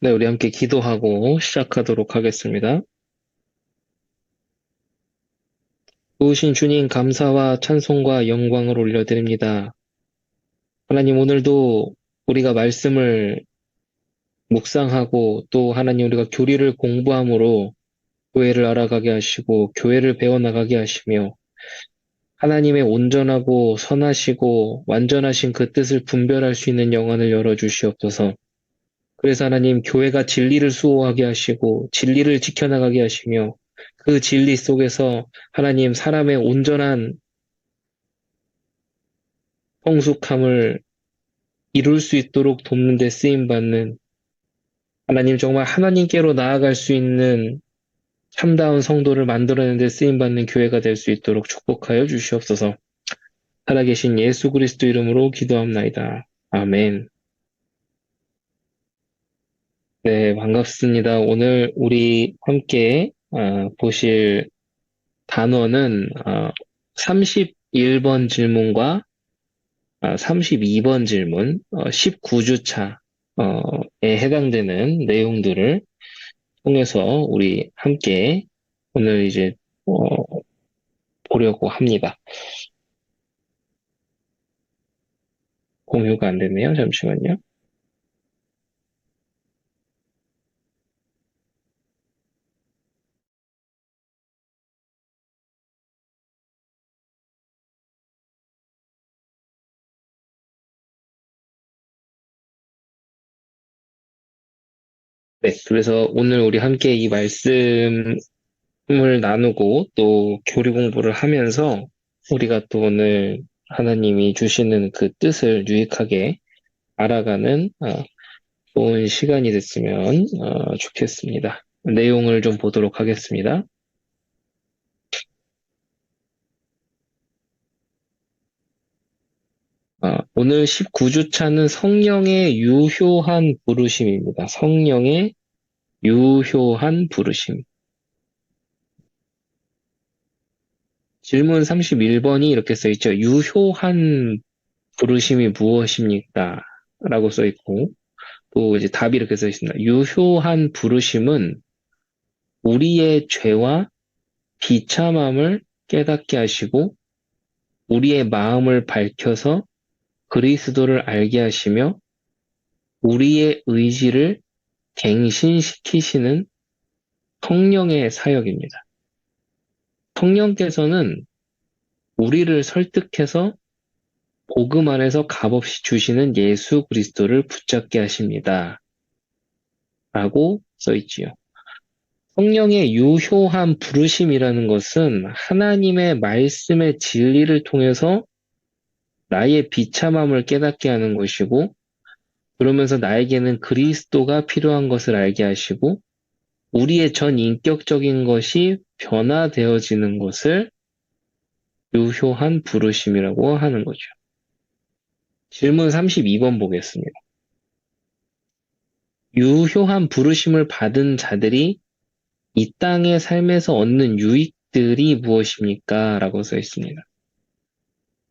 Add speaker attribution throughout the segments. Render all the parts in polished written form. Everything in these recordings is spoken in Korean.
Speaker 1: 네, 우리 함께 기도하고 시작하도록 하겠습니다. 좋으신 주님, 감사와 찬송과 영광을 올려드립니다. 하나님, 오늘도 우리가 말씀을 묵상하고 또 하나님 우리가 교리를 공부함으로 교회를 알아가게 하시고 교회를 배워나가게 하시며 하나님의 온전하고 선하시고 완전하신 그 뜻을 분별할 수 있는 영안을 열어주시옵소서. 그래서 하나님 교회가 진리를 수호하게 하시고 진리를 지켜나가게 하시며 그 진리 속에서 하나님 사람의 온전한 성숙함을 이룰 수 있도록 돕는 데 쓰임받는 하나님 정말 하나님께로 나아갈 수 있는 참다운 성도를 만들어내는 데 쓰임받는 교회가 될 수 있도록 축복하여 주시옵소서. 살아계신 예수 그리스도 이름으로 기도합나이다. 아멘. 네, 반갑습니다. 오늘 우리 함께 보실 단어는 31번 질문과 32번 질문, 19주차에 해당되는 내용들을 통해서 우리 함께 오늘 이제 어, 보려고 합니다. 공유가 안 됐네요. 잠시만요. 네, 그래서 오늘 우리 함께 이 말씀을 나누고 또 교리 공부를 하면서 우리가 또 오늘 하나님이 주시는 그 뜻을 유익하게 알아가는 좋은 시간이 됐으면 좋겠습니다. 내용을 좀 보도록 하겠습니다. 오늘 19주차는 성령의 유효한 부르심입니다. 성령의 유효한 부르심. 질문 31번이 이렇게 써 있죠. 유효한 부르심이 무엇입니까? 라고 써 있고, 또 이제 답이 이렇게 써 있습니다. 유효한 부르심은 우리의 죄와 비참함을 깨닫게 하시고, 우리의 마음을 밝혀서 그리스도를 알게 하시며, 우리의 의지를 갱신시키시는 성령의 사역입니다. 성령께서는 우리를 설득해서 복음 안에서 값없이 주시는 예수 그리스도를 붙잡게 하십니다. 라고 써있지요. 성령의 유효한 부르심이라는 것은 하나님의 말씀의 진리를 통해서 나의 비참함을 깨닫게 하는 것이고, 그러면서 나에게는 그리스도가 필요한 것을 알게 하시고, 우리의 전 인격적인 것이 변화되어지는 것을 유효한 부르심이라고 하는 거죠. 질문 32번 보겠습니다. 유효한 부르심을 받은 자들이 이 땅의 삶에서 얻는 유익들이 무엇입니까? 라고 써 있습니다.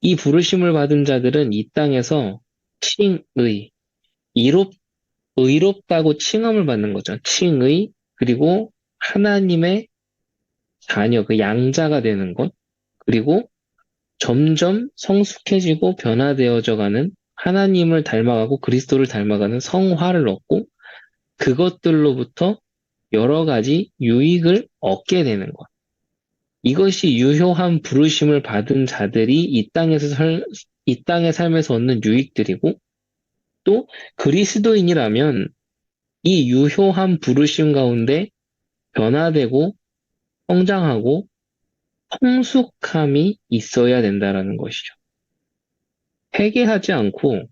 Speaker 1: 이 부르심을 받은 자들은 이 땅에서 칭의, 의롭다고 칭함을 받는 거죠. 칭의, 그리고 하나님의 자녀, 그 양자가 되는 것, 그리고 점점 성숙해지고 변화되어져 가는 하나님을 닮아가고 그리스도를 닮아가는 성화를 얻고 그것들로부터 여러 가지 유익을 얻게 되는 것. 이것이 유효한 부르심을 받은 자들이 이 땅의 삶에서 얻는 유익들이고 또 그리스도인이라면 이 유효한 부르심 가운데 변화되고 성장하고 성숙함이 있어야 된다라는 것이죠. 회개하지 않고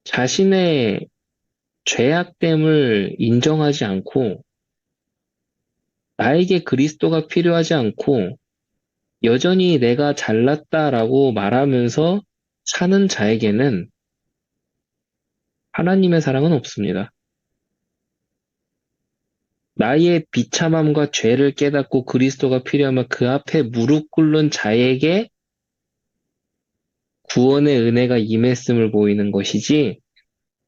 Speaker 1: 자신의 죄악됨을 인정하지 않고 나에게 그리스도가 필요하지 않고 여전히 내가 잘났다라고 말하면서 사는 자에게는 하나님의 사랑은 없습니다. 나의 비참함과 죄를 깨닫고 그리스도가 필요하면 그 앞에 무릎 꿇는 자에게 구원의 은혜가 임했음을 보이는 것이지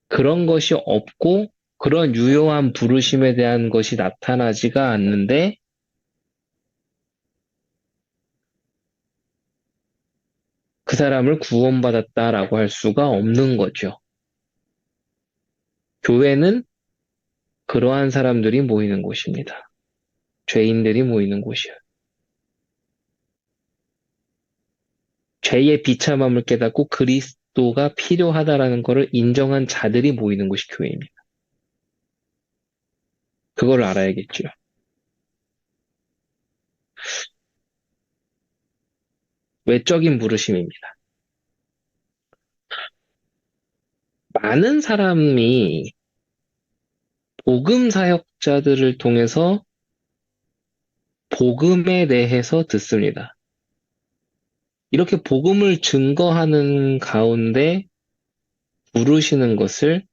Speaker 1: 그런 것이 없고 그런 유효한 부르심에 대한 것이 나타나지가 않는데 그 사람을 구원받았다라고 할 수가 없는 거죠. 교회는 그러한 사람들이 모이는 곳입니다. 죄인들이 모이는 곳이에요. 죄의 비참함을 깨닫고 그리스도가 필요하다라는 것을 인정한 자들이 모이는 곳이 교회입니다. 그걸 알아야겠죠. 외적인 부르심입니다. 많은 사람이 복음 사역자들을 통해서 복음에 대해서 듣습니다. 이렇게 복음을 증거하는 가운데 부르시는 것을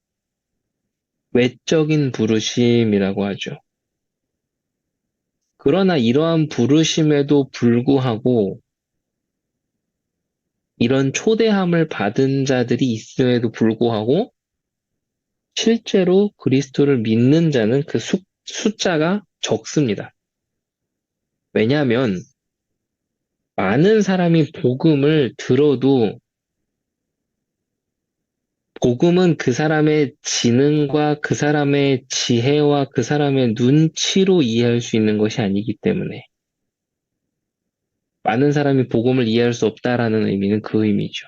Speaker 1: 외적인 부르심이라고 하죠. 그러나 이러한 부르심에도 불구하고 이런 초대함을 받은 자들이 있음에도 불구하고 실제로 그리스도를 믿는 자는 그 숫자가 적습니다. 왜냐하면 많은 사람이 복음을 들어도 복음은 그 사람의 지능과 그 사람의 지혜와 그 사람의 눈치로 이해할 수 있는 것이 아니기 때문에 많은 사람이 복음을 이해할 수 없다라는 의미는 그 의미죠.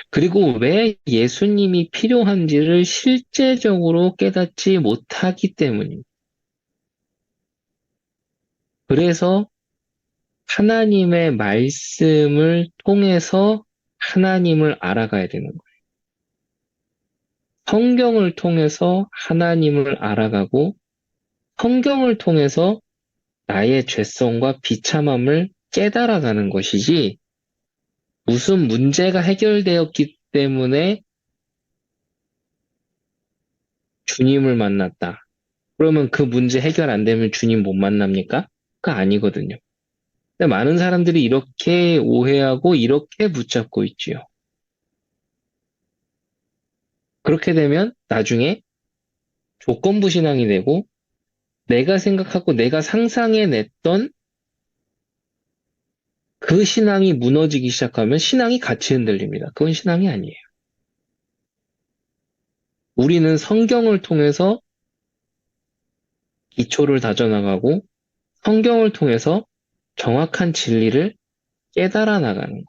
Speaker 1: 그리고 왜 예수님이 필요한지를 실제적으로 깨닫지 못하기 때문입니다. 그래서 하나님의 말씀을 통해서 하나님을 알아가야 되는 거예요. 성경을 통해서 하나님을 알아가고 성경을 통해서 나의 죄성과 비참함을 깨달아가는 것이지 무슨 문제가 해결되었기 때문에 주님을 만났다. 그러면 그 문제 해결 안 되면 주님 못 만납니까? 그거 아니거든요. 근데 많은 사람들이 이렇게 오해하고 이렇게 붙잡고 있지요. 그렇게 되면 나중에 조건부 신앙이 되고 내가 생각하고 내가 상상해냈던 그 신앙이 무너지기 시작하면 신앙이 같이 흔들립니다. 그건 신앙이 아니에요. 우리는 성경을 통해서 기초를 다져나가고 성경을 통해서 정확한 진리를 깨달아 나가는 거예요.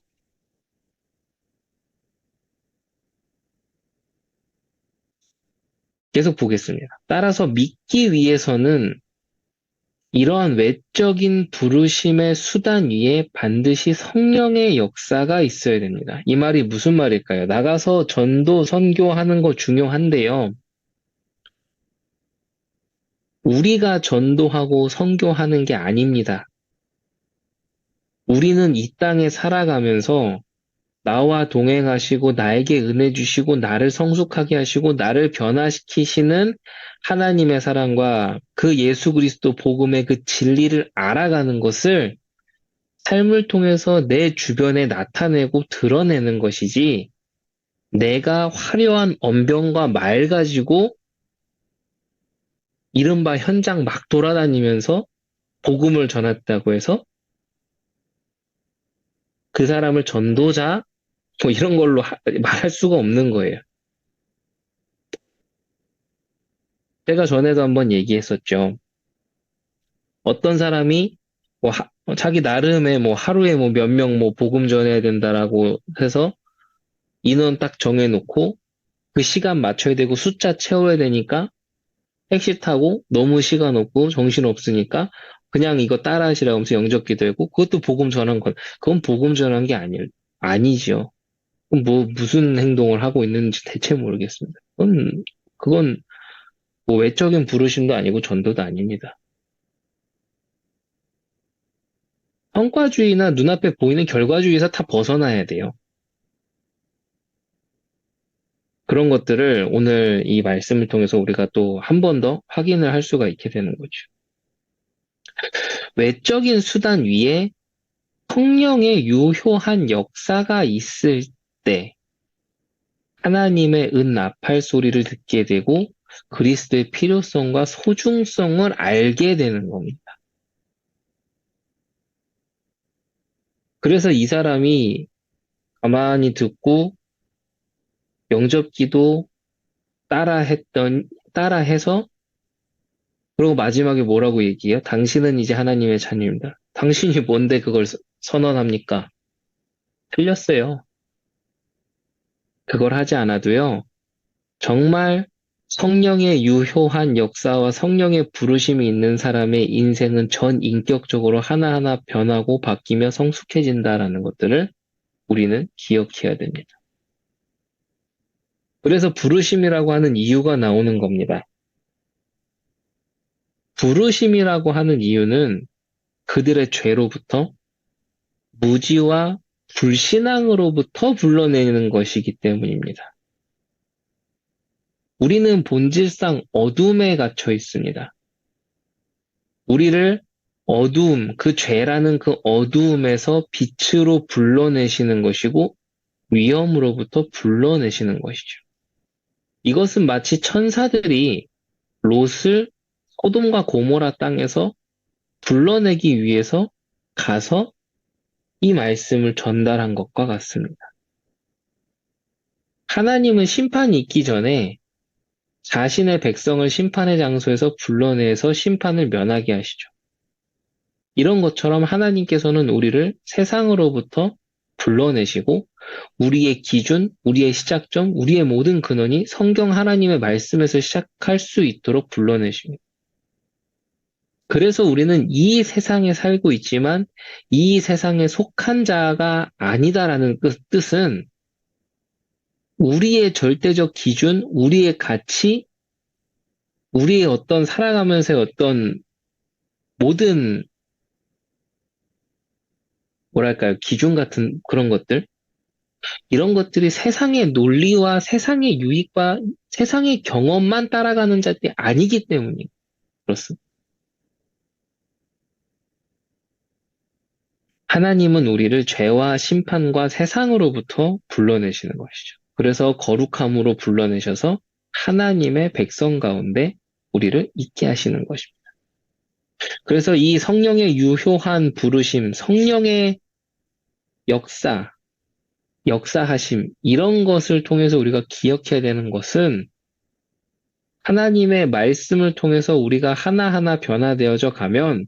Speaker 1: 계속 보겠습니다. 따라서 믿기 위해서는 이러한 외적인 부르심의 수단 위에 반드시 성령의 역사가 있어야 됩니다. 이 말이 무슨 말일까요? 나가서 전도, 선교하는 거 중요한데요. 우리가 전도하고 선교하는 게 아닙니다. 우리는 이 땅에 살아가면서 나와 동행하시고 나에게 은혜 주시고 나를 성숙하게 하시고 나를 변화시키시는 하나님의 사랑과 그 예수 그리스도 복음의 그 진리를 알아가는 것을 삶을 통해서 내 주변에 나타내고 드러내는 것이지 내가 화려한 언변과 말 가지고 이른바 현장 막 돌아다니면서 복음을 전했다고 해서 그 사람을 전도자 뭐 이런 걸로 말할 수가 없는 거예요. 제가 전에도 한번 얘기했었죠. 어떤 사람이 뭐 자기 나름의 뭐 하루에 뭐 몇 명 뭐 복음 전해야 된다라고 해서 인원 딱 정해놓고 그 시간 맞춰야 되고 숫자 채워야 되니까 택시 타고 너무 시간 없고 정신 없으니까 그냥 이거 따라 하시라고 하면서 영접기 되고 그것도 복음 전한 건 그건 복음 전한 게 아니죠. 그럼 뭐 무슨 행동을 하고 있는지 대체 모르겠습니다. 그건 뭐 외적인 부르심도 아니고 전도도 아닙니다. 성과주의나 눈앞에 보이는 결과주의에서 다 벗어나야 돼요. 그런 것들을 오늘 이 말씀을 통해서 우리가 또 한 번 더 확인을 할 수가 있게 되는 거죠. 외적인 수단 위에 성령의 유효한 역사가 있을 때 하나님의 나팔 소리를 듣게 되고 그리스도의 필요성과 소중성을 알게 되는 겁니다. 그래서 이 사람이 가만히 듣고 영접기도 따라해서, 그리고 마지막에 뭐라고 얘기해요? 당신은 이제 하나님의 자녀입니다. 당신이 뭔데 그걸 선언합니까? 틀렸어요. 그걸 하지 않아도요, 정말 성령의 유효한 역사와 성령의 부르심이 있는 사람의 인생은 전 인격적으로 하나하나 변하고 바뀌며 성숙해진다라는 것들을 우리는 기억해야 됩니다. 그래서 부르심이라고 하는 이유가 나오는 겁니다. 부르심이라고 하는 이유는 그들의 죄로부터, 무지와 불신앙으로부터 불러내는 것이기 때문입니다. 우리는 본질상 어둠에 갇혀 있습니다. 우리를 그 죄라는 그 어두움에서 빛으로 불러내시는 것이고, 위험으로부터 불러내시는 것이죠. 이것은 마치 천사들이 롯을 소돔과 고모라 땅에서 불러내기 위해서 가서 이 말씀을 전달한 것과 같습니다. 하나님은 심판이 있기 전에 자신의 백성을 심판의 장소에서 불러내서 심판을 면하게 하시죠. 이런 것처럼 하나님께서는 우리를 세상으로부터 불러내시고 우리의 기준, 우리의 시작점, 우리의 모든 근원이 성경 하나님의 말씀에서 시작할 수 있도록 불러내십니다. 그래서 우리는 이 세상에 살고 있지만 이 세상에 속한 자가 아니다라는 뜻은 우리의 절대적 기준, 우리의 가치, 우리의 어떤 살아가면서의 어떤 모든 뭐랄까요, 기준 같은 그런 것들, 이런 것들이 세상의 논리와 세상의 유익과 세상의 경험만 따라가는 자들이 아니기 때문이 그렇습니다. 하나님은 우리를 죄와 심판과 세상으로부터 불러내시는 것이죠. 그래서 거룩함으로 불러내셔서 하나님의 백성 가운데 우리를 있게 하시는 것입니다. 그래서 이 성령의 유효한 부르심, 성령의 역사하심, 이런 것을 통해서 우리가 기억해야 되는 것은 하나님의 말씀을 통해서 우리가 하나하나 변화되어져 가면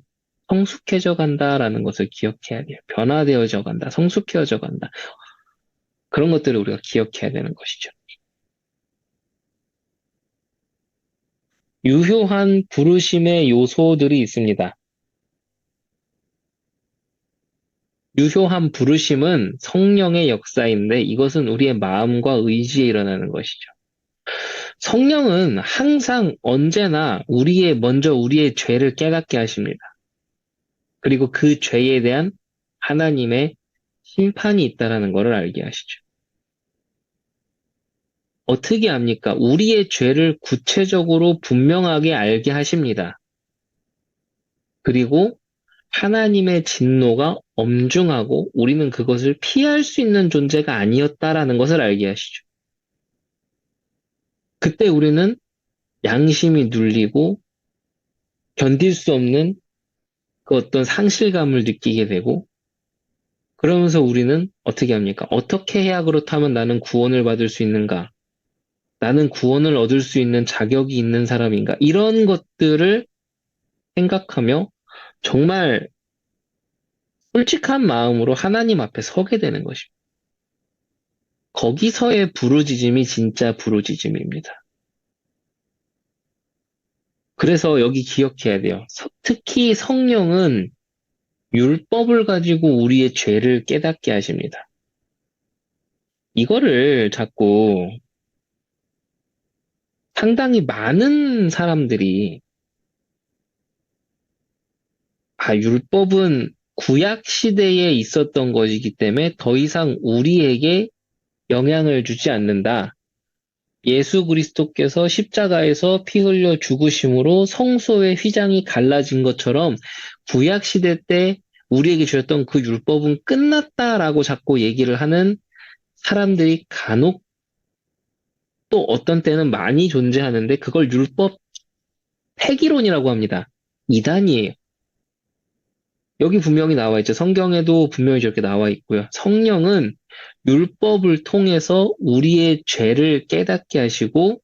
Speaker 1: 성숙해져 간다라는 것을 기억해야 돼요. 변화되어져 간다, 성숙해져 간다. 그런 것들을 우리가 기억해야 되는 것이죠. 유효한 부르심의 요소들이 있습니다. 유효한 부르심은 성령의 역사인데 이것은 우리의 마음과 의지에 일어나는 것이죠. 성령은 항상 언제나 먼저 우리의 죄를 깨닫게 하십니다. 그리고 그 죄에 대한 하나님의 심판이 있다라는 것을 알게 하시죠. 어떻게 합니까? 우리의 죄를 구체적으로 분명하게 알게 하십니다. 그리고 하나님의 진노가 엄중하고 우리는 그것을 피할 수 있는 존재가 아니었다라는 것을 알게 하시죠. 그때 우리는 양심이 눌리고 견딜 수 없는 그 어떤 상실감을 느끼게 되고, 그러면서 우리는 어떻게 합니까? 어떻게 해야 그렇다면 나는 구원을 받을 수 있는가? 나는 구원을 얻을 수 있는 자격이 있는 사람인가? 이런 것들을 생각하며 정말 솔직한 마음으로 하나님 앞에 서게 되는 것입니다. 거기서의 부르짖음이 진짜 부르짖음입니다. 그래서 여기 기억해야 돼요. 특히 성령은 율법을 가지고 우리의 죄를 깨닫게 하십니다. 이거를 자꾸 상당히 많은 사람들이 율법은 구약 시대에 있었던 것이기 때문에 더 이상 우리에게 영향을 주지 않는다. 예수 그리스도께서 십자가에서 피 흘려 죽으심으로 성소의 휘장이 갈라진 것처럼 구약 시대 때 우리에게 주셨던 그 율법은 끝났다라고 자꾸 얘기를 하는 사람들이 간혹 또 어떤 때는 많이 존재하는데 그걸 율법 폐기론이라고 합니다. 이단이에요. 여기 분명히 나와 있죠. 성경에도 분명히 저렇게 나와 있고요. 성령은 율법을 통해서 우리의 죄를 깨닫게 하시고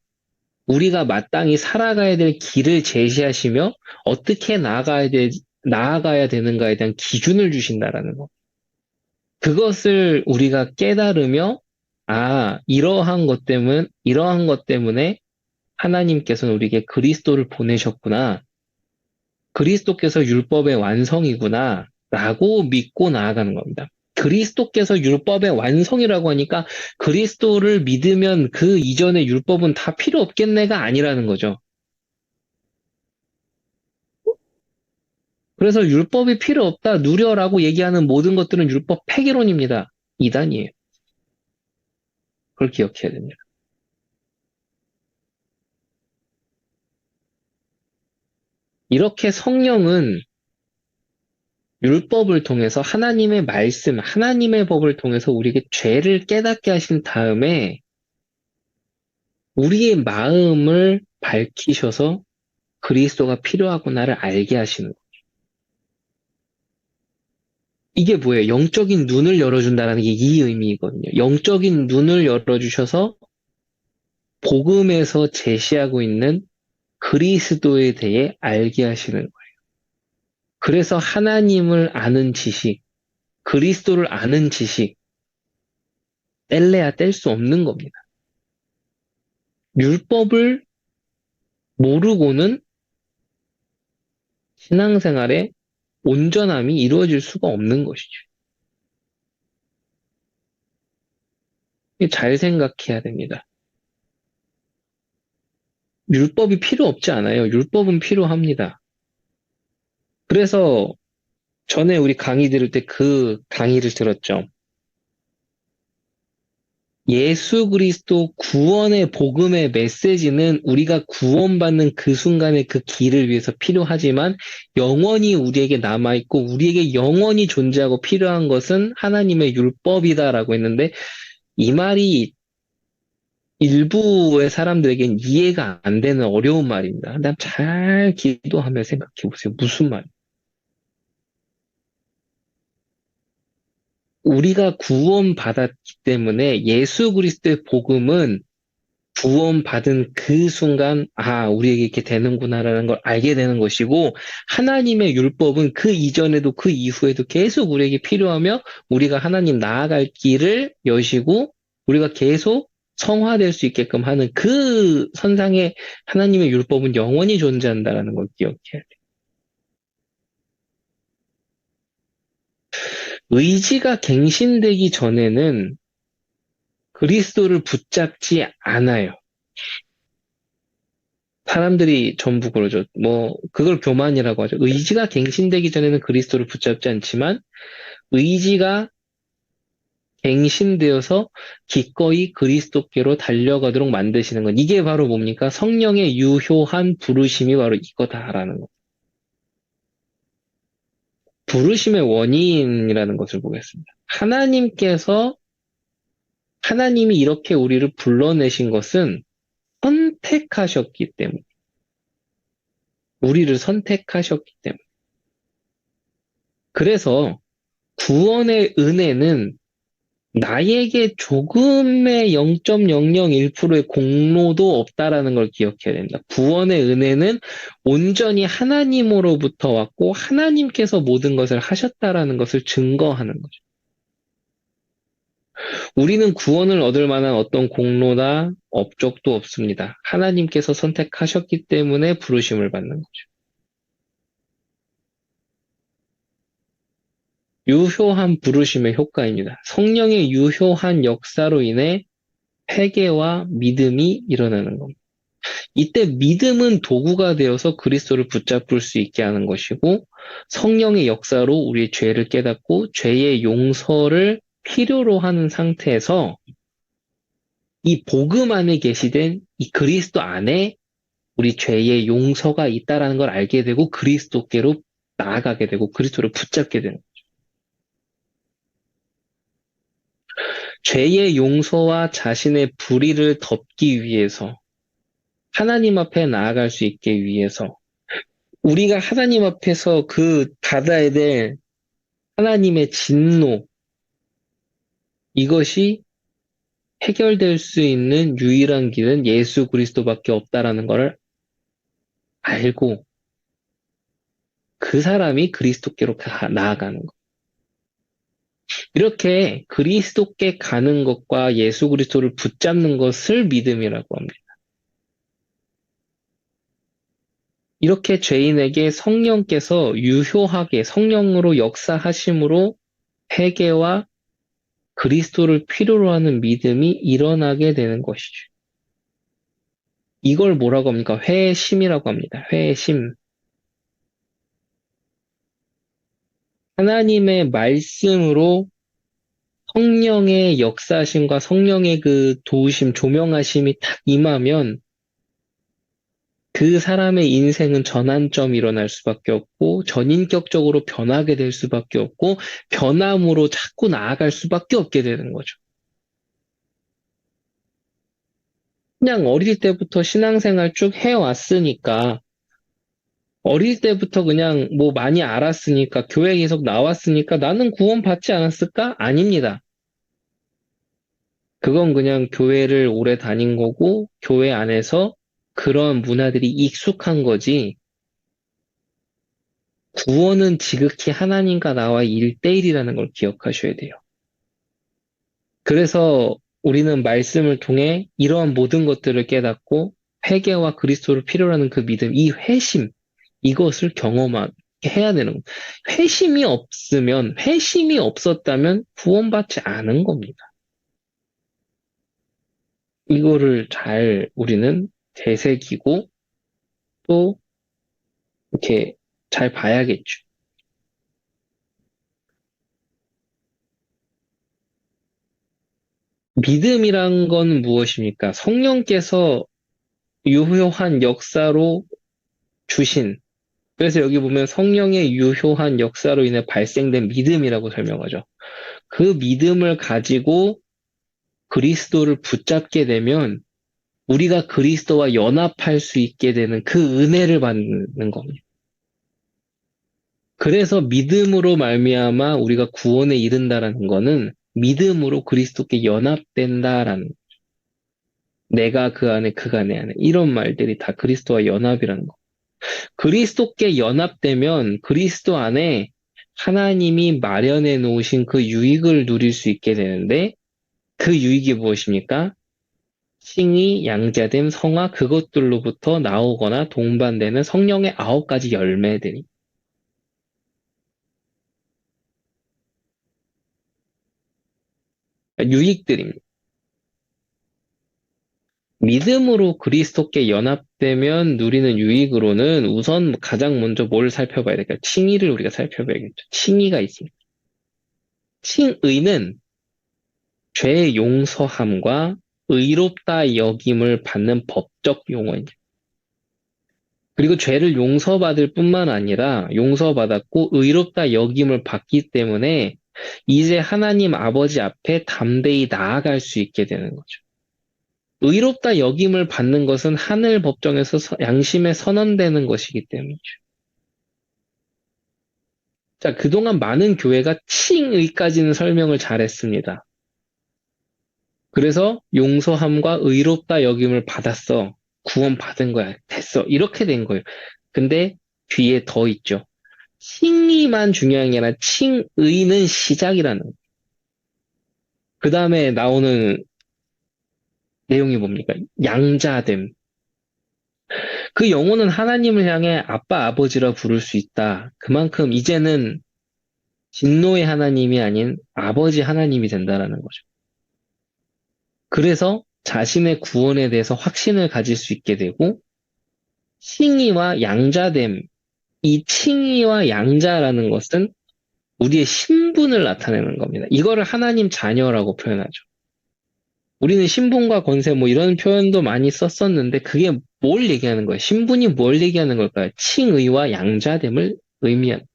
Speaker 1: 우리가 마땅히 살아가야 될 길을 제시하시며 어떻게 나아가야 되는가에 대한 기준을 주신다라는 거. 그것을 우리가 깨달으며 이러한 것 때문에 하나님께서는 우리에게 그리스도를 보내셨구나. 그리스도께서 율법의 완성이구나. 라고 믿고 나아가는 겁니다. 그리스도께서 율법의 완성이라고 하니까 그리스도를 믿으면 그 이전의 율법은 다 필요 없겠네가 아니라는 거죠. 그래서 율법이 필요 없다, 누려라고 얘기하는 모든 것들은 율법 폐기론입니다. 이단이에요. 그걸 기억해야 됩니다. 이렇게 성령은 율법을 통해서 하나님의 말씀, 하나님의 법을 통해서 우리에게 죄를 깨닫게 하신 다음에 우리의 마음을 밝히셔서 그리스도가 필요하구나를 알게 하시는 거예요. 이게 뭐예요? 영적인 눈을 열어준다는 게 이 의미이거든요. 영적인 눈을 열어주셔서 복음에서 제시하고 있는 그리스도에 대해 알게 하시는 거예요. 그래서 하나님을 아는 지식, 그리스도를 아는 지식, 뗄래야 뗄 수 없는 겁니다. 율법을 모르고는 신앙생활에 온전함이 이루어질 수가 없는 것이죠. 잘 생각해야 됩니다. 율법이 필요 없지 않아요. 율법은 필요합니다. 그래서 전에 우리 강의 들을 때 그 강의를 들었죠. 예수 그리스도 구원의 복음의 메시지는 우리가 구원받는 그 순간의 그 길을 위해서 필요하지만 영원히 우리에게 남아있고 우리에게 영원히 존재하고 필요한 것은 하나님의 율법이다라고 했는데 이 말이 일부의 사람들에겐 이해가 안 되는 어려운 말입니다. 근데 잘 기도하며 생각해 보세요. 무슨 말? 우리가 구원받았기 때문에 예수 그리스도의 복음은 구원받은 그 순간, 우리에게 이렇게 되는구나라는 걸 알게 되는 것이고, 하나님의 율법은 그 이전에도 그 이후에도 계속 우리에게 필요하며, 우리가 하나님 나아갈 길을 여시고, 우리가 계속 성화될 수 있게끔 하는 그 선상에 하나님의 율법은 영원히 존재한다라는 걸 기억해야 돼요. 의지가 갱신되기 전에는 그리스도를 붙잡지 않아요. 사람들이 전부 그러죠. 그걸 교만이라고 하죠. 의지가 갱신되기 전에는 그리스도를 붙잡지 않지만, 의지가 갱신되어서 기꺼이 그리스도께로 달려가도록 만드시는 것. 이게 바로 뭡니까? 성령의 유효한 부르심이 바로 이거다라는 것. 부르심의 원인이라는 것을 보겠습니다. 하나님이 이렇게 우리를 불러내신 것은 선택하셨기 때문에. 우리를 선택하셨기 때문에. 그래서 구원의 은혜는 나에게 조금의 0.001%의 공로도 없다라는 걸 기억해야 됩니다. 구원의 은혜는 온전히 하나님으로부터 왔고 하나님께서 모든 것을 하셨다라는 것을 증거하는 거죠. 우리는 구원을 얻을 만한 어떤 공로나 업적도 없습니다. 하나님께서 선택하셨기 때문에 부르심을 받는 거죠. 유효한 부르심의 효과입니다. 성령의 유효한 역사로 인해 회개와 믿음이 일어나는 겁니다. 이때 믿음은 도구가 되어서 그리스도를 붙잡을 수 있게 하는 것이고 성령의 역사로 우리의 죄를 깨닫고 죄의 용서를 필요로 하는 상태에서 이 복음 안에 계시된 이 그리스도 안에 우리 죄의 용서가 있다라는 걸 알게 되고 그리스도께로 나아가게 되고 그리스도를 붙잡게 되는 거죠. 죄의 용서와 자신의 불의를 덮기 위해서 하나님 앞에 나아갈 수 있게 위해서 우리가 하나님 앞에서 그 받아야 될 하나님의 진노 이것이 해결될 수 있는 유일한 길은 예수 그리스도밖에 없다라는 것을 알고 그 사람이 그리스도께로 나아가는 것. 이렇게 그리스도께 가는 것과 예수 그리스도를 붙잡는 것을 믿음이라고 합니다. 이렇게 죄인에게 성령께서 유효하게 성령으로 역사하심으로 회개와 그리스도를 필요로 하는 믿음이 일어나게 되는 것이죠. 이걸 뭐라고 합니까? 회심이라고 합니다. 회심. 하나님의 말씀으로 성령의 역사심과 성령의 그 도우심, 조명하심이 딱 임하면 그 사람의 인생은 전환점이 일어날 수밖에 없고 전인격적으로 변하게 될 수밖에 없고 변함으로 자꾸 나아갈 수밖에 없게 되는 거죠. 그냥 어릴 때부터 신앙생활 쭉 해왔으니까 어릴 때부터 그냥 뭐 많이 알았으니까 교회 계속 나왔으니까 나는 구원받지 않았을까? 아닙니다. 그건 그냥 교회를 오래 다닌 거고 교회 안에서 그런 문화들이 익숙한 거지 구원은 지극히 하나님과 나와 1대1이라는 걸 기억하셔야 돼요. 그래서 우리는 말씀을 통해 이러한 모든 것들을 깨닫고 회개와 그리스도를 필요로 하는 그 믿음, 이 회심, 이것을 경험하게 해야 되는 거예요. 회심이 없었다면 구원받지 않은 겁니다. 이거를 잘 우리는 되새기고 또 이렇게 잘 봐야겠죠. 믿음이란 건 무엇입니까? 성령께서 유효한 역사로 주신, 그래서 여기 보면 성령의 유효한 역사로 인해 발생된 믿음이라고 설명하죠. 그 믿음을 가지고 그리스도를 붙잡게 되면 우리가 그리스도와 연합할 수 있게 되는 그 은혜를 받는 겁니다. 그래서 믿음으로 말미암아 우리가 구원에 이른다라는 거는 믿음으로 그리스도께 연합된다라는 내가 그 안에 그가 내 안에 이런 말들이 다 그리스도와 연합이라는 거. 그리스도께 연합되면 그리스도 안에 하나님이 마련해 놓으신 그 유익을 누릴 수 있게 되는데 그 유익이 무엇입니까? 칭의, 양자됨, 성화 그것들로부터 나오거나 동반되는 성령의 9가지 열매들이 유익들입니다. 믿음으로 그리스도께 연합되면 누리는 유익으로는 우선 가장 먼저 뭘 살펴봐야 될까요? 칭의를 우리가 살펴봐야겠죠. 칭의가 있습니다. 칭의는 죄 용서함과 의롭다 여김을 받는 법적 용어입니다. 그리고 죄를 용서받을 뿐만 아니라 용서받았고 의롭다 여김을 받기 때문에 이제 하나님 아버지 앞에 담대히 나아갈 수 있게 되는 거죠. 의롭다 여김을 받는 것은 하늘 법정에서 양심에 선언되는 것이기 때문이죠. 자, 그동안 많은 교회가 칭의까지는 설명을 잘했습니다. 그래서 용서함과 의롭다 여김을 받았어. 구원받은 거야. 됐어. 이렇게 된 거예요. 근데 뒤에 더 있죠. 칭의만 중요한 게 아니라 칭의는 시작이라는 거예요. 그 다음에 나오는 내용이 뭡니까? 양자됨. 그 영혼은 하나님을 향해 아빠, 아버지라 부를 수 있다. 그만큼 이제는 진노의 하나님이 아닌 아버지 하나님이 된다라는 거죠. 그래서 자신의 구원에 대해서 확신을 가질 수 있게 되고 칭의와 양자됨, 이 칭의와 양자라는 것은 우리의 신분을 나타내는 겁니다. 이거를 하나님 자녀라고 표현하죠. 우리는 신분과 권세 뭐 이런 표현도 많이 썼었는데 그게 뭘 얘기하는 거예요? 신분이 뭘 얘기하는 걸까요? 칭의와 양자됨을 의미한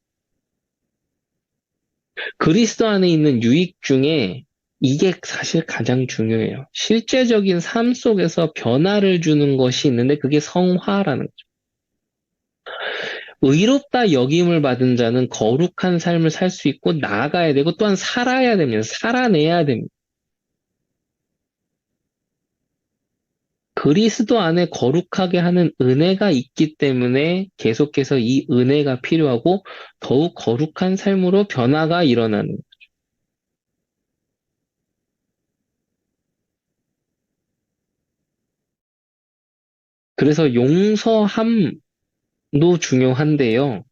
Speaker 1: 그리스도 안에 있는 유익 중에 이게 사실 가장 중요해요. 실제적인 삶 속에서 변화를 주는 것이 있는데 그게 성화라는 거죠. 의롭다 여김을 받은 자는 거룩한 삶을 살 수 있고 나아가야 되고 또한 살아야 됩니다. 살아내야 됩니다. 그리스도 안에 거룩하게 하는 은혜가 있기 때문에 계속해서 이 은혜가 필요하고 더욱 거룩한 삶으로 변화가 일어나는. 그래서 용서함도 중요한데요.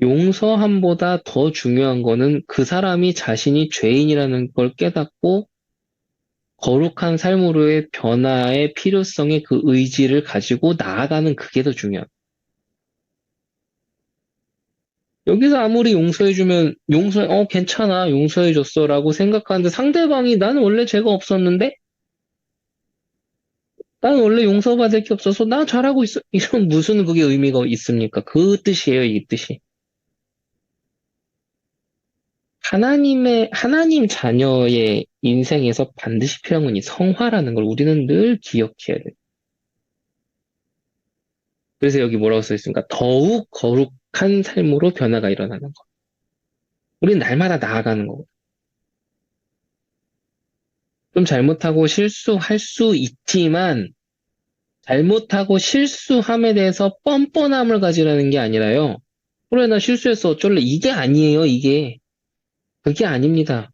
Speaker 1: 용서함보다 더 중요한 거는 그 사람이 자신이 죄인이라는 걸 깨닫고 거룩한 삶으로의 변화의 필요성의 그 의지를 가지고 나아가는 그게 더 중요합니다. 여기서 아무리 괜찮아, 용서해줬어 라고 생각하는데 상대방이 나는 원래 죄가 없었는데? 나는 원래 용서받을 게 없어서 나 잘하고 있어. 이런 무슨 그게 의미가 있습니까? 그 뜻이에요, 이 뜻이. 하나님 자녀의 인생에서 반드시 필요한 건 이 성화라는 걸 우리는 늘 기억해야 돼. 그래서 여기 뭐라고 써 있습니까? 더욱 거룩한 삶으로 변화가 일어나는 거. 우리는 날마다 나아가는 거고. 좀 잘못하고 실수할 수 있지만, 잘못하고 실수함에 대해서 뻔뻔함을 가지라는 게 아니라요. 그래, 나 실수했어. 어쩔래. 이게 아니에요, 이게. 그게 아닙니다.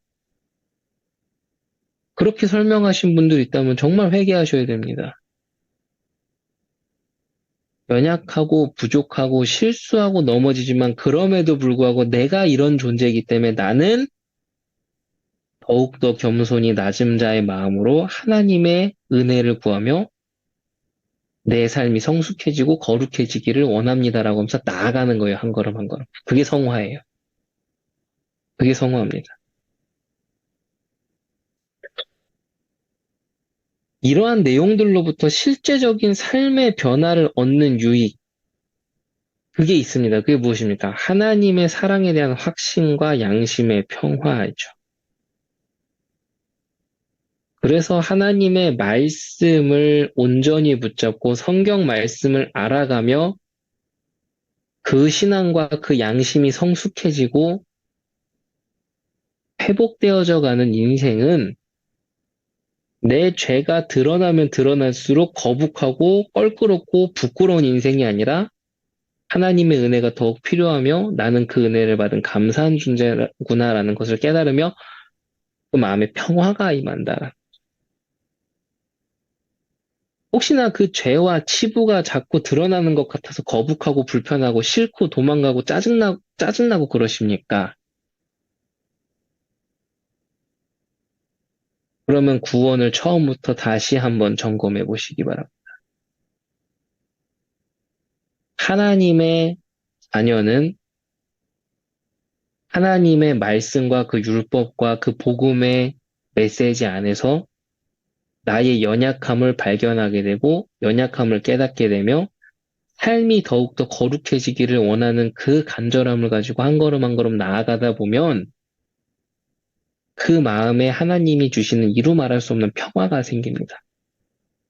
Speaker 1: 그렇게 설명하신 분들 있다면 정말 회개하셔야 됩니다. 연약하고 부족하고 실수하고 넘어지지만 그럼에도 불구하고 내가 이런 존재이기 때문에 나는 더욱더 겸손히 낮은 자의 마음으로 하나님의 은혜를 구하며 내 삶이 성숙해지고 거룩해지기를 원합니다라고 하면서 나아가는 거예요. 한 걸음 한 걸음. 그게 성화예요. 그게 성화입니다. 이러한 내용들로부터 실제적인 삶의 변화를 얻는 유익, 그게 있습니다. 그게 무엇입니까? 하나님의 사랑에 대한 확신과 양심의 평화죠. 그래서 하나님의 말씀을 온전히 붙잡고 성경 말씀을 알아가며 그 신앙과 그 양심이 성숙해지고 회복되어져 가는 인생은 내 죄가 드러나면 드러날수록 거북하고 껄끄럽고 부끄러운 인생이 아니라 하나님의 은혜가 더욱 필요하며 나는 그 은혜를 받은 감사한 존재구나라는 것을 깨달으며 그 마음에 평화가 임한다. 혹시나 그 죄와 치부가 자꾸 드러나는 것 같아서 거북하고 불편하고 싫고 도망가고 짜증나고 그러십니까? 그러면 구원을 처음부터 다시 한번 점검해 보시기 바랍니다. 하나님의 자녀는 하나님의 말씀과 그 율법과 그 복음의 메시지 안에서 나의 연약함을 발견하게 되고 연약함을 깨닫게 되며 삶이 더욱더 거룩해지기를 원하는 그 간절함을 가지고 한 걸음 한 걸음 나아가다 보면 그 마음에 하나님이 주시는 이루 말할 수 없는 평화가 생깁니다.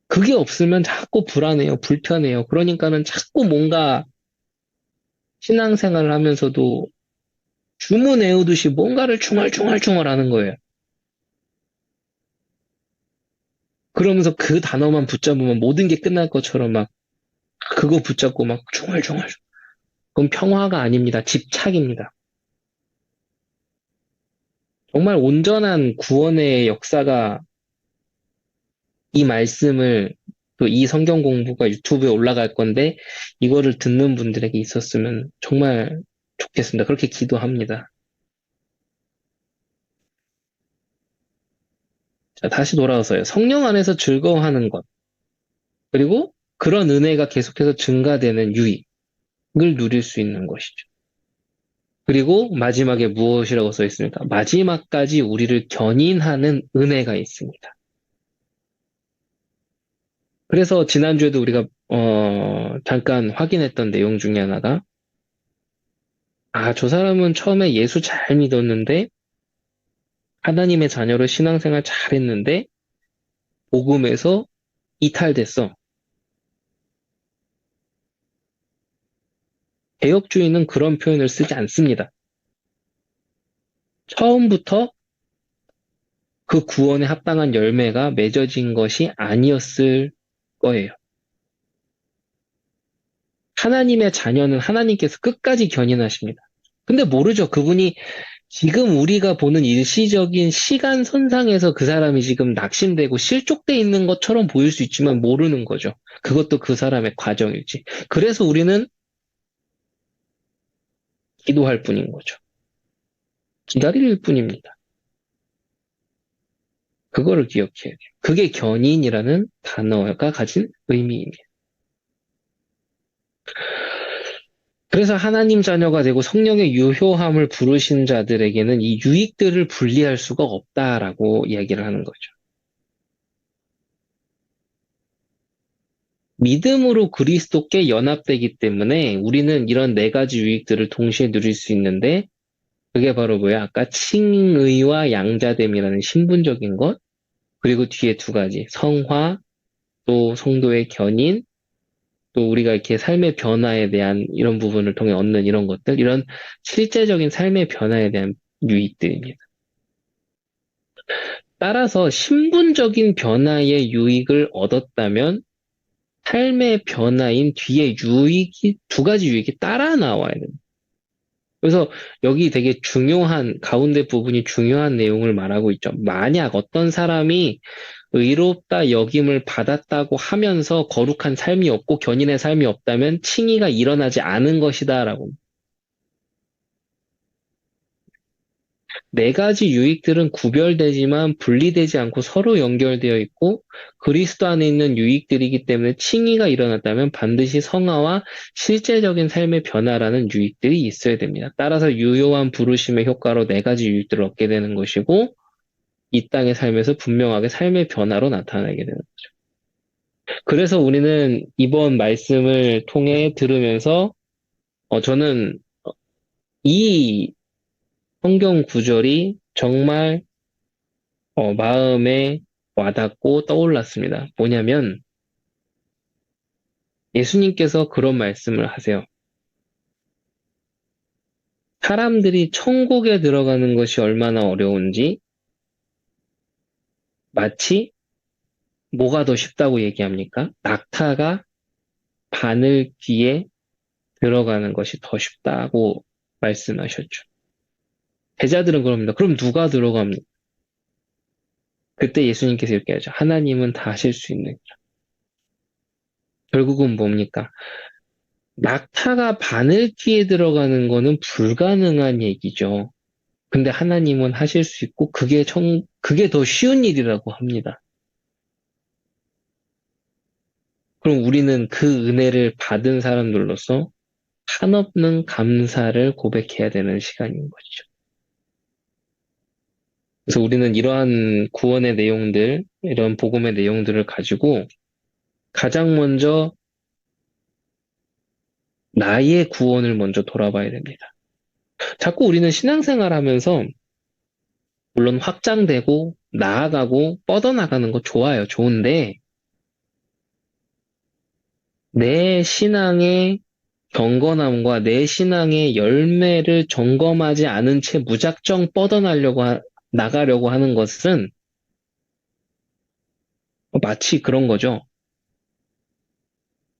Speaker 1: 그게 없으면 자꾸 불안해요, 불편해요. 그러니까는 자꾸 뭔가 신앙생활을 하면서도 주문 외우듯이 뭔가를 중얼중얼중얼 하는 거예요. 그러면서 그 단어만 붙잡으면 모든 게 끝날 것처럼 막 그거 붙잡고 막 중얼중얼. 그건 평화가 아닙니다. 집착입니다. 정말 온전한 구원의 역사가 이 말씀을 또 이 성경 공부가 유튜브에 올라갈 건데 이거를 듣는 분들에게 있었으면 정말 좋겠습니다. 그렇게 기도합니다. 자, 다시 돌아와서요. 성령 안에서 즐거워하는 것, 그리고 그런 은혜가 계속해서 증가되는 유익을 누릴 수 있는 것이죠. 그리고 마지막에 무엇이라고 써 있습니까? 마지막까지 우리를 견인하는 은혜가 있습니다. 그래서 지난주에도 우리가 잠깐 확인했던 내용 중에 하나가 저 사람은 처음에 예수 잘 믿었는데 하나님의 자녀로 신앙생활 잘했는데 복음에서 이탈됐어. 개혁주의는 그런 표현을 쓰지 않습니다. 처음부터 그 구원에 합당한 열매가 맺어진 것이 아니었을 거예요. 하나님의 자녀는 하나님께서 끝까지 견인하십니다. 근데 모르죠. 그분이 지금 우리가 보는 일시적인 시간 선상에서 그 사람이 지금 낙심되고 실족돼 있는 것처럼 보일 수 있지만 모르는 거죠. 그것도 그 사람의 과정일지. 그래서 우리는 기도할 뿐인 거죠. 기다릴 뿐입니다. 그거를 기억해야 돼요. 그게 견인이라는 단어가 가진 의미입니다. 그래서 하나님 자녀가 되고 성령의 유효함을 부르신 자들에게는 이 유익들을 분리할 수가 없다라고 이야기를 하는 거죠. 믿음으로 그리스도께 연합되기 때문에 우리는 이런 네 가지 유익들을 동시에 누릴 수 있는데 그게 바로 뭐야? 아까 칭의와 양자됨이라는 신분적인 것, 그리고 뒤에 두 가지, 성화, 또 성도의 견인, 또 우리가 이렇게 삶의 변화에 대한 이런 부분을 통해 얻는 이런 것들, 이런 실제적인 삶의 변화에 대한 유익들입니다. 따라서 신분적인 변화의 유익을 얻었다면 삶의 변화인 뒤에 유익이, 두 가지 유익이 따라 나와야 됩니다. 그래서 여기 되게 중요한, 가운데 부분이 중요한 내용을 말하고 있죠. 만약 어떤 사람이 의롭다 여김을 받았다고 하면서 거룩한 삶이 없고 견인의 삶이 없다면 칭의가 일어나지 않은 것이다라고. 네 가지 유익들은 구별되지만 분리되지 않고 서로 연결되어 있고 그리스도 안에 있는 유익들이기 때문에 칭의가 일어났다면 반드시 성화와 실제적인 삶의 변화라는 유익들이 있어야 됩니다. 따라서 유효한 부르심의 효과로 네 가지 유익들을 얻게 되는 것이고 이 땅의 삶에서 분명하게 삶의 변화로 나타나게 되는 거죠. 그래서 우리는 이번 말씀을 통해 들으면서 저는 이 성경 구절이 정말 마음에 와닿고 떠올랐습니다. 뭐냐면 예수님께서 그런 말씀을 하세요. 사람들이 천국에 들어가는 것이 얼마나 어려운지 마치 뭐가 더 쉽다고 얘기합니까? 낙타가 바늘 귀에 들어가는 것이 더 쉽다고 말씀하셨죠. 제자들은 그럽니다. 그럼 누가 들어갑니까? 그때 예수님께서 이렇게 하죠. 하나님은 다 하실 수 있는. 결국은 뭡니까? 낙타가 바늘귀에 들어가는 거는 불가능한 얘기죠. 근데 하나님은 하실 수 있고 그게 더 쉬운 일이라고 합니다. 그럼 우리는 그 은혜를 받은 사람들로서 한없는 감사를 고백해야 되는 시간인 것이죠. 그래서 우리는 이러한 구원의 내용들, 이런 복음의 내용들을 가지고 가장 먼저 나의 구원을 먼저 돌아봐야 됩니다. 자꾸 우리는 신앙생활 하면서 물론 확장되고 나아가고 뻗어나가는 거 좋아요. 좋은데 내 신앙의 경건함과 내 신앙의 열매를 점검하지 않은 채 무작정 나가려고 하는 것은 마치 그런 거죠.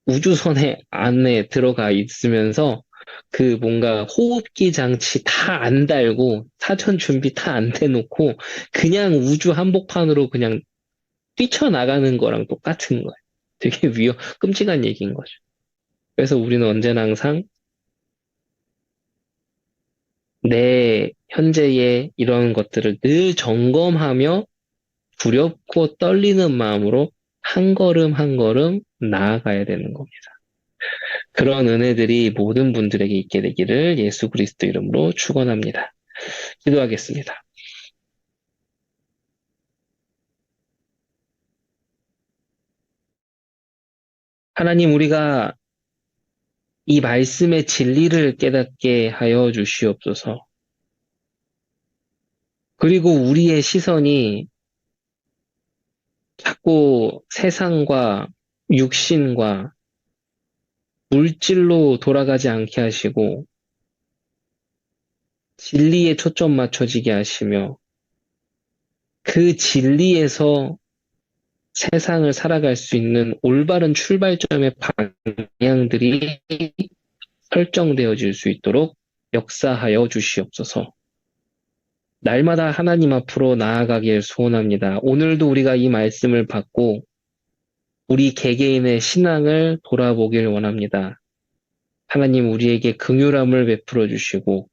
Speaker 1: 우주선에 안에 들어가 있으면서 그 뭔가 호흡기 장치 다 안 달고 사전 준비 다 안 돼놓고 그냥 우주 한복판으로 그냥 뛰쳐나가는 거랑 똑같은 거예요. 되게 끔찍한 얘기인 거죠. 그래서 우리는 언제나 항상 내 현재의 이런 것들을 늘 점검하며 두렵고 떨리는 마음으로 한 걸음 한 걸음 나아가야 되는 겁니다. 그런 은혜들이 모든 분들에게 있게 되기를 예수 그리스도 이름으로 축원합니다. 기도하겠습니다. 하나님, 우리가 이 말씀의 진리를 깨닫게 하여 주시옵소서. 그리고 우리의 시선이 자꾸 세상과 육신과 물질로 돌아가지 않게 하시고 진리에 초점 맞춰지게 하시며 그 진리에서 세상을 살아갈 수 있는 올바른 출발점의 방향들이 설정되어질 수 있도록 역사하여 주시옵소서. 날마다 하나님 앞으로 나아가길 소원합니다. 오늘도 우리가 이 말씀을 받고 우리 개개인의 신앙을 돌아보길 원합니다. 하나님 우리에게 긍휼함을 베풀어 주시고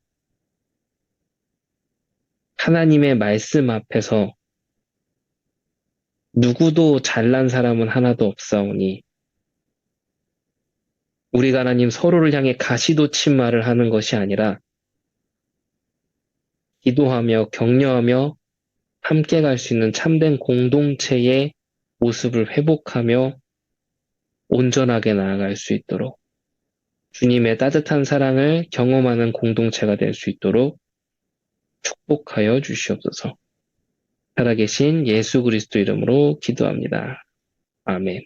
Speaker 1: 하나님의 말씀 앞에서 누구도 잘난 사람은 하나도 없사오니 우리가 하나님 서로를 향해 가시돋친 말을 하는 것이 아니라 기도하며 격려하며 함께 갈 수 있는 참된 공동체의 모습을 회복하며 온전하게 나아갈 수 있도록 주님의 따뜻한 사랑을 경험하는 공동체가 될 수 있도록 축복하여 주시옵소서. 살아계신 예수 그리스도 이름으로 기도합니다. 아멘.